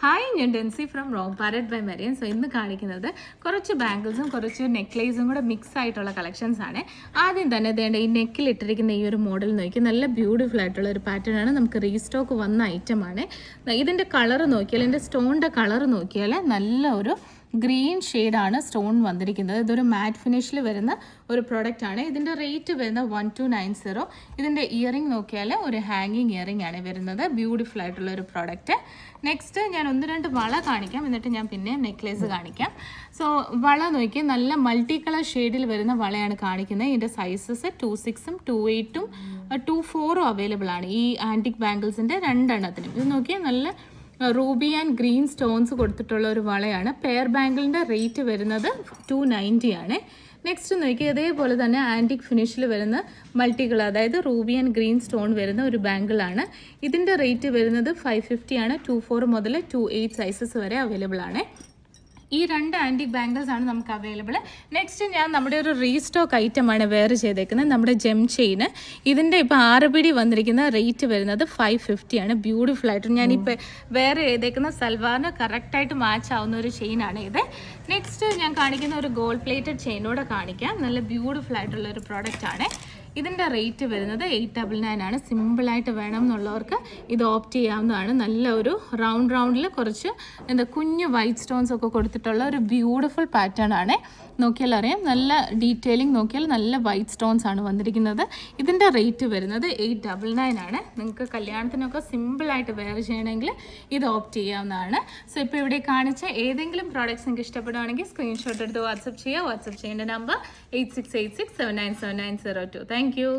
Hi, ഞാൻ Densy from wrong parrot by Merian. So ഇന്ന് കാണിക്കുന്നത് കുറച്ച് ബാംഗിൾസും കുറച്ച് നെക്ലേസും കൂടെ മിക്സ് ആയിട്ടുള്ള കളക്ഷൻസ് ആണ്. ആദ്യം തന്നെ ഈ നെക്കിൽ ഇട്ടിരിക്കുന്ന ഈ ഒരു മോഡൽ നോക്കി നല്ല ബ്യൂട്ടിഫുൾ ആയിട്ടുള്ള ഒരു പാറ്റേൺ ആണ്. നമുക്ക് റീസ്റ്റോക്ക് വന്ന ഐറ്റം ആണ്. ഇതിൻ്റെ കളർ നോക്കിയാൽ, ഇതിൻ്റെ സ്റ്റോണിൻ്റെ കളർ നോക്കിയാൽ നല്ല ഒരു ഗ്രീൻ ഷെയ്ഡാണ് സ്റ്റോൺ വന്നിരിക്കുന്നത്. ഇതൊരു മാറ്റ് ഫിനിഷിൽ വരുന്ന ഒരു പ്രോഡക്റ്റ് ആണ്. ഇതിൻ്റെ റേറ്റ് വരുന്നത് 1290. ഇതിൻ്റെ ഇയറിംഗ് നോക്കിയാൽ ഒരു ഹാങ്ങിങ് ഇയറിംഗ് ആണ് വരുന്നത്. ബ്യൂട്ടിഫുൾ ആയിട്ടുള്ള ഒരു പ്രോഡക്റ്റ്. നെക്സ്റ്റ് ഞാൻ 1-2 വള കാണിക്കാം, എന്നിട്ട് ഞാൻ പിന്നെ നെക്ലേസ് കാണിക്കാം. സോ വള നോക്കി നല്ല മൾട്ടി കളർ ഷെയ്ഡിൽ വരുന്ന വളയാണ് കാണിക്കുന്നത്. ഇതിൻ്റെ സൈസസ് 26ഉം 28ഉം 24ഉം അവൈലബിൾ ആണ് ഈ ആൻറ്റിക് ബാംഗിൾസിൻ്റെ രണ്ടെണ്ണത്തിനും. ഇത് നോക്കിയാൽ നല്ല റൂബി ആൻഡ് ഗ്രീൻ സ്റ്റോൺസ് കൊടുത്തിട്ടുള്ള ഒരു വളയാണ്. പെയർ ബാംഗിളിൻ്റെ റേറ്റ് വരുന്നത് 290 ആണ്. നെക്സ്റ്റ് നോക്കി അതേപോലെ തന്നെ ആൻറ്റിക് ഫിനിഷിൽ വരുന്ന മൾട്ടി കളർ, അതായത് റൂബി ആൻഡ് ഗ്രീൻ സ്റ്റോൺ വരുന്ന ഒരു ബാംഗിളാണ്. ഇതിൻ്റെ റേറ്റ് വരുന്നത് 550 ആണ്. 24 മുതൽ 28 സൈസസ് വരെ അവൈലബിൾ ആണ്. ഈ രണ്ട് ആൻറ്റിക് ബാംഗിൾസ് ആണ് നമുക്ക് അവൈലബിൾ. നെക്സ്റ്റ് ഞാൻ നമ്മുടെ ഒരു റീസ്റ്റോക്ക് ഐറ്റമാണ് വെയർ ചെയ്തേക്കുന്നത്, നമ്മുടെ ജെം ചെയിന്. ഇതിൻ്റെ ഇപ്പോൾ 6 പിടി വന്നിരിക്കുന്ന റേറ്റ് വരുന്നത് 550 ആണ്. ബ്യൂട്ടിഫുൾ ആയിട്ട് ഞാനിപ്പോൾ വെയർ ചെയ്തേക്കുന്ന സൽവാറിന് കറക്റ്റായിട്ട് മാച്ച് ആവുന്ന ഒരു ചെയിനാണ് ഇത്. നെക്സ്റ്റ് ഞാൻ കാണിക്കുന്ന ഒരു ഗോൾഡ് പ്ലേറ്റഡ് ചെയിനോടെ കാണിക്കാം. നല്ല ബ്യൂട്ടിഫുൾ ആയിട്ടുള്ള ഒരു പ്രോഡക്റ്റ് ആണ്. ഇതിൻ്റെ റേറ്റ് വരുന്നത് 899 ആണ്. സിമ്പിളായിട്ട് വേണം എന്നുള്ളവർക്ക് ഇത് ഓപ്റ്റ് ചെയ്യാവുന്നതാണ്. നല്ല ഒരു റൗണ്ടിൽ കുറച്ച് കുഞ്ഞു വൈറ്റ് സ്റ്റോൺസ് ഒക്കെ കൊടുത്തിട്ടുള്ള ഒരു ബ്യൂട്ടിഫുൾ പാറ്റേൺ ആണ്. നോക്കിയാൽ അറിയാം, നല്ല ഡീറ്റെയിലിംഗ് നോക്കിയാൽ നല്ല വൈറ്റ് സ്റ്റോൺസ് ആണ് വന്നിരിക്കുന്നത്. ഇതിൻ്റെ റേറ്റ് വരുന്നത് 899 ആണ്. നിങ്ങൾക്ക് കല്യാണത്തിനൊക്കെ സിമ്പിളായിട്ട് വെയർ ചെയ്യണമെങ്കിൽ ഇത് ഓപ്റ്റ് ചെയ്യാവുന്നതാണ്. സോ ഇപ്പോൾ ഇവിടെ കാണിച്ച ഏതെങ്കിലും പ്രോഡക്റ്റ്സ് നിങ്ങൾക്ക് ഇഷ്ടപ്പെടുകയാണെങ്കിൽ സ്ക്രീൻഷോട്ട് എടുത്ത് വാട്സപ്പ് ചെയ്യുക. വാട്സപ്പ് ചെയ്യേണ്ട നമ്പർ 8686797902. Thank you.